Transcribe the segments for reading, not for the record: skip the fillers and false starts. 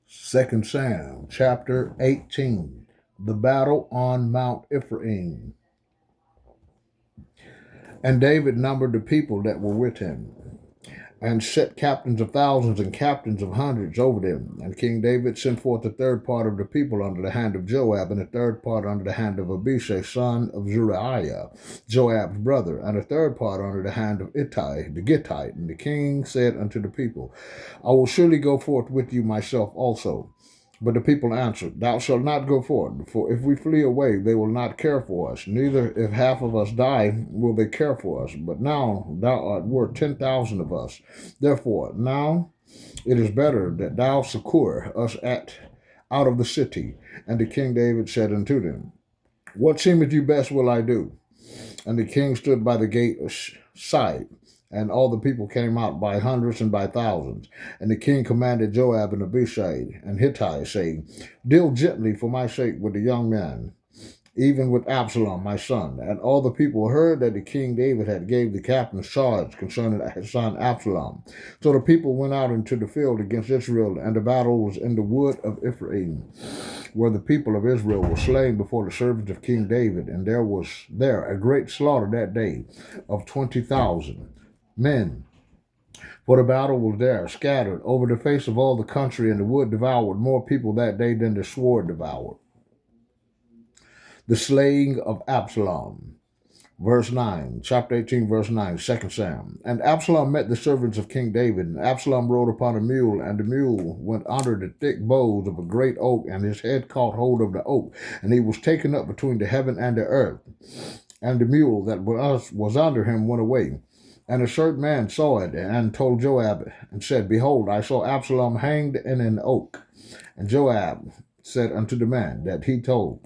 2 Samuel chapter 18. The battle on Mount Ephraim. And David numbered the people that were with him, and set captains of thousands and captains of hundreds over them. And King David sent forth a third part of the people under the hand of Joab, and a third part under the hand of Abishai, son of Zeruiah, Joab's brother, and a third part under the hand of Ittai the Gittite. And the king said unto the people, I will surely go forth with you myself also. But the people answered, Thou shalt not go forth, for if we flee away, they will not care for us. Neither if half of us die, will they care for us. But now thou art worth 10,000 of us. Therefore, now it is better that thou succor us out of the city. And the king David said unto them, What seemeth you best will I do. And the king stood by the gate aside, and all the people came out by hundreds and by thousands. And the king commanded Joab and Abishai and Hittai, saying, Deal gently for my sake with the young man, even with Absalom my son. And all the people heard that the king David had gave the captains charge concerning his son Absalom. So the people went out into the field against Israel, and the battle was in the wood of Ephraim, where the people of Israel were slain before the servants of King David. And there was there a great slaughter that day of 20,000 men. For the battle was there, scattered over the face of all the country, and the wood devoured more people that day than the sword devoured. The slaying of Absalom. Verse 9, chapter 18, verse 9, 2 Samuel. And Absalom met the servants of King David, and Absalom rode upon a mule, and the mule went under the thick boughs of a great oak, and his head caught hold of the oak, and he was taken up between the heaven and the earth. And the mule that was under him went away. And a certain man saw it, and told Joab, and said, Behold, I saw Absalom hanged in an oak. And Joab said unto the man that he told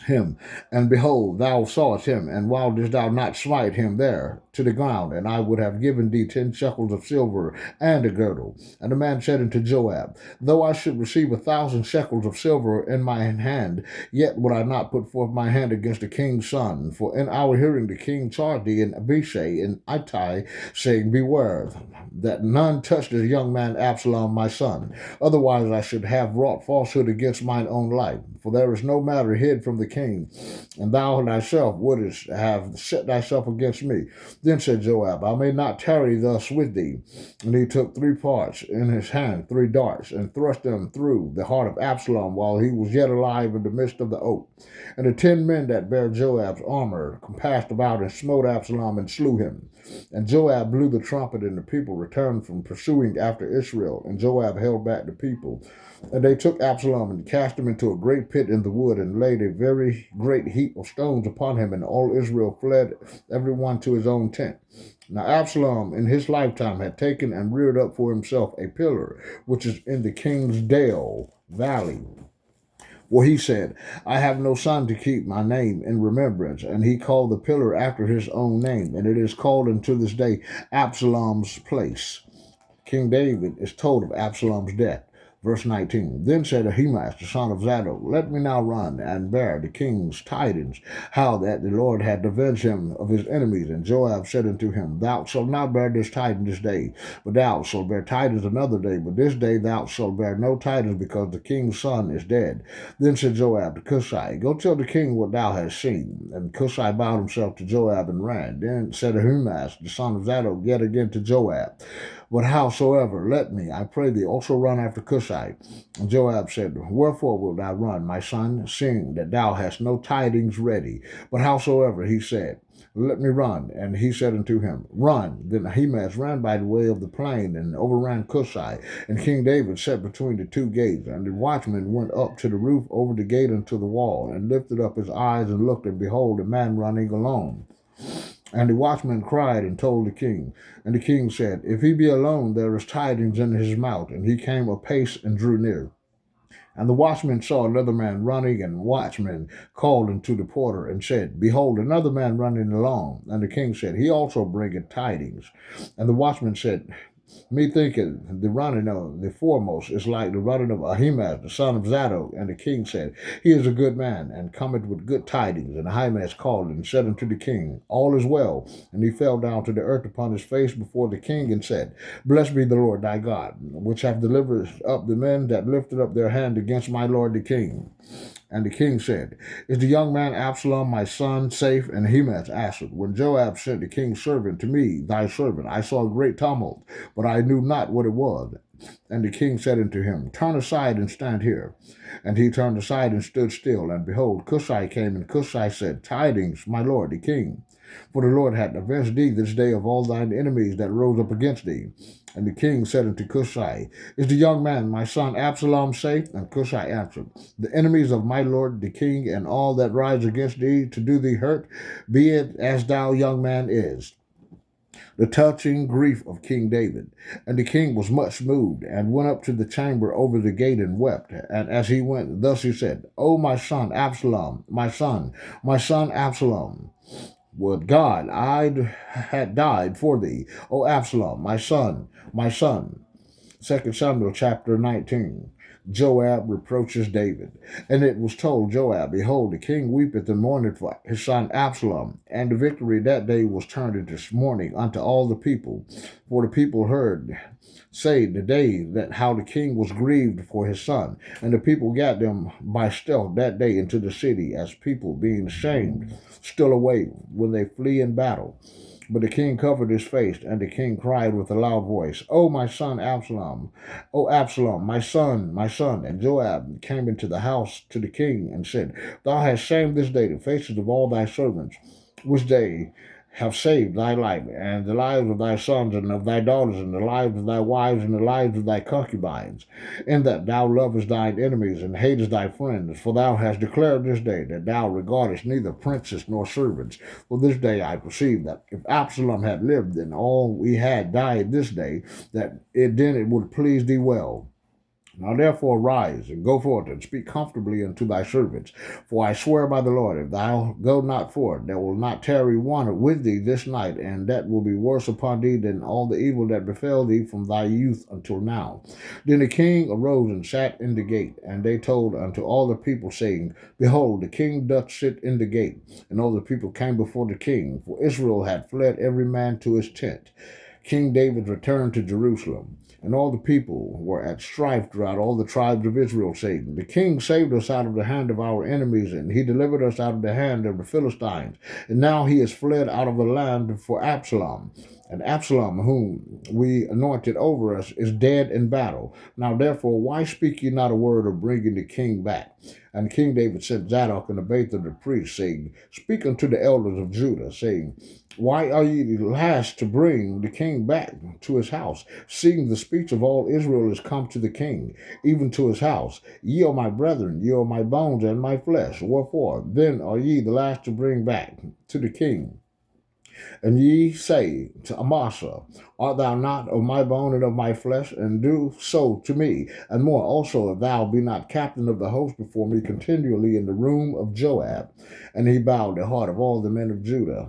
him, And behold, thou sawest him, and why didst thou not smite him there to the ground? And I would have given thee 10 shekels of silver and a girdle. And the man said unto Joab, Though I should receive 1,000 shekels of silver in my hand, yet would I not put forth my hand against the king's son. For in our hearing the king charged thee and Abishai and Ittai, saying, Beware that none touch this young man Absalom my son. Otherwise I should have wrought falsehood against mine own life. For there is no matter hid from the king, and thou thyself wouldest have set thyself against me. Then said Joab, I may not tarry thus with thee. And he took 3 parts in his hand, 3 darts, and thrust them through the heart of Absalom while he was yet alive in the midst of the oak. And the 10 men that bare Joab's armor compassed about and smote Absalom and slew him. And Joab blew the trumpet, and the people returned from pursuing after Israel. And Joab held back the people. And they took Absalom and cast him into a great pit in the wood, and laid a very great heap of stones upon him. And all Israel fled, every one to his own tent. Now Absalom in his lifetime had taken and reared up for himself a pillar, which is in the king's dale valley. Well, he said, I have no son to keep my name in remembrance. And he called the pillar after his own name, and it is called unto this day Absalom's place. King David is told of Absalom's death. Verse 19, Then said Ahimaaz, the son of Zadok, Let me now run and bear the king's tidings, how that the Lord had avenged him of his enemies. And Joab said unto him, Thou shalt not bear this tidings this day, but thou shalt bear tidings another day. But this day thou shalt bear no tidings, because the king's son is dead. Then said Joab to Cushai, Go tell the king what thou hast seen. And Cushai bowed himself to Joab and ran. Then said Ahimaaz, the son of Zadok, yet again to Joab, But howsoever, let me, I pray thee, also run after Cushai. And Joab said, Wherefore wilt thou run, my son, seeing that thou hast no tidings ready? But howsoever, he said, Let me run. And he said unto him, Run. Then Ahimaaz ran by the way of the plain, and overran Cushai. And King David sat between the 2 gates. And the watchman went up to the roof over the gate unto the wall, and lifted up his eyes, and looked, and behold, a man running alone. And the watchman cried and told the king. And the king said, If he be alone, there is tidings in his mouth. And he came apace and drew near. And the watchman saw another man running, and the watchman called unto the porter, and said, Behold, another man running along. And the king said, He also bringeth tidings. And the watchman said, Me thinketh the running of the foremost is like the running of Ahimaaz, the son of Zadok. And the king said, He is a good man, and cometh with good tidings. And Ahimaaz called and said unto the king, All is well. And he fell down to the earth upon his face before the king, and said, Blessed be the Lord thy God, which hath delivered up the men that lifted up their hand against my lord the king. And the king said, Is the young man Absalom my son safe? And Ahimaaz answered, When Joab sent the king's servant to me, thy servant, I saw a great tumult, but I knew not what it was. And the king said unto him, Turn aside and stand here. And he turned aside and stood still. And behold, Cushai came, and Cushai said, Tidings, my lord the king. For the Lord hath avenged thee this day of all thine enemies that rose up against thee. And the king said unto Cushai, Is the young man, my son Absalom, safe? And Cushai answered, The enemies of my lord the king, and all that rise against thee to do thee hurt, be it as thou, young man, is. The touching grief of King David. And the king was much moved, and went up to the chamber over the gate and wept. And as he went, thus he said, O my son Absalom, my son Absalom, would God I had died for thee, O Absalom, my son, my son. 2 Samuel chapter 19. Joab reproaches David. And it was told Joab, Behold, the king weepeth and mourneth for his son Absalom. And the victory that day was turned into mourning unto all the people. For the people heard say the day that how the king was grieved for his son. And the people gat them by stealth that day into the city, as people being ashamed still away when they flee in battle. But the king covered his face, and the king cried with a loud voice, O my son Absalom, O Absalom, my son, my son. And Joab came into the house to the king and said, Thou hast shamed this day the faces of all thy servants, which they have saved thy life, and the lives of thy sons and of thy daughters, and the lives of thy wives, and the lives of thy concubines, in that thou lovest thine enemies, and hatest thy friends. For thou hast declared this day that thou regardest neither princes nor servants. For this day I perceive that if Absalom had lived, and all we had died this day, then it would please thee well. Now therefore arise, and go forth, and speak comfortably unto thy servants. For I swear by the Lord, if thou go not forth, there will not tarry one with thee this night, and that will be worse upon thee than all the evil that befell thee from thy youth until now. Then the king arose and sat in the gate, and they told unto all the people, saying, Behold, the king doth sit in the gate. And all the people came before the king, for Israel had fled every man to his tent. King David returned to Jerusalem. And all the people were at strife throughout all the tribes of Israel, saying, The king saved us out of the hand of our enemies, and he delivered us out of the hand of the Philistines. And now he is fled out of the land for Absalom. And Absalom, whom we anointed over us, is dead in battle. Now therefore, why speak ye not a word of bringing the king back? And King David sent Zadok and Abiathar the priests, saying, Speak unto the elders of Judah, saying, Why are ye the last to bring the king back to his house, seeing the speech of all Israel is come to the king, even to his house? Ye are my brethren, ye are my bones and my flesh. Wherefore then are ye the last to bring back to the king? And ye say to Amasa, Art thou not of my bone and of my flesh? And do so to me, and more also, if thou be not captain of the host before me continually in the room of Joab. And he bowed the heart of all the men of Judah,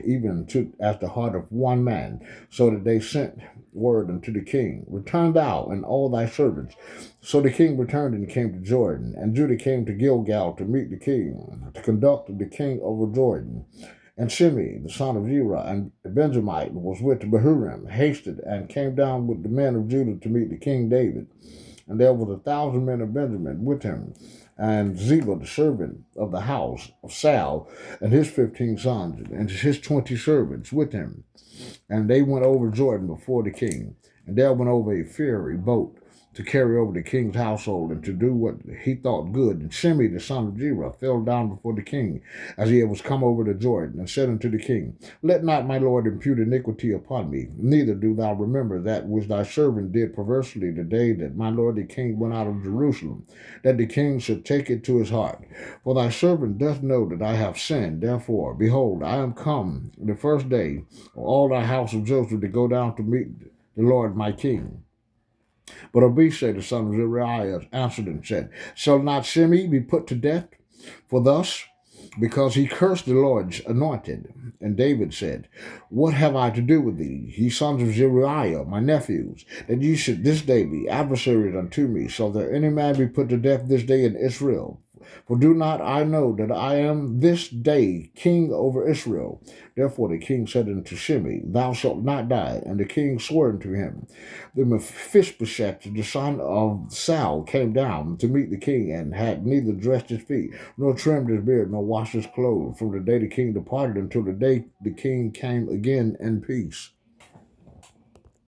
even to as the heart of one man, so that they sent word unto the king, Return thou and all thy servants. So the king returned and came to Jordan, and Judah came to Gilgal to meet the king, to conduct the king over Jordan. And Shimei, the son of Zerah, and the Benjamite, was with Bahurim, hasted, and came down with the men of Judah to meet the king David. And there was 1,000 men of Benjamin with him, and Ziba, the servant of the house of Saul, and his 15 sons, and his 20 servants with him. And they went over Jordan before the king. And there went over a fiery boat to carry over the king's household, and to do what he thought good. And Shimei, the son of Zerah, fell down before the king as he was come over the Jordan, and said unto the king, Let not my lord impute iniquity upon me, neither do thou remember that which thy servant did perversely the day that my lord the king went out of Jerusalem, that the king should take it to his heart. For thy servant doth know that I have sinned. Therefore, behold, I am come the first day of all thy house of Joseph to go down to meet the Lord my king. But Abishai, the son of Zeruiah, answered and said, Shall not Shimei be put to death? For thus because he cursed the Lord's anointed. And David said, What have I to do with thee, ye sons of Zeruiah, my nephews, that ye should this day be adversaries unto me? Shall there any man be put to death this day in Israel? For do not I know that I am this day king over Israel? Therefore the king said unto Shimei, Thou shalt not die. And the king swore unto him. Then Mephibosheth, the son of Saul, came down to meet the king, and had neither dressed his feet, nor trimmed his beard, nor washed his clothes, from the day the king departed until the day the king came again in peace.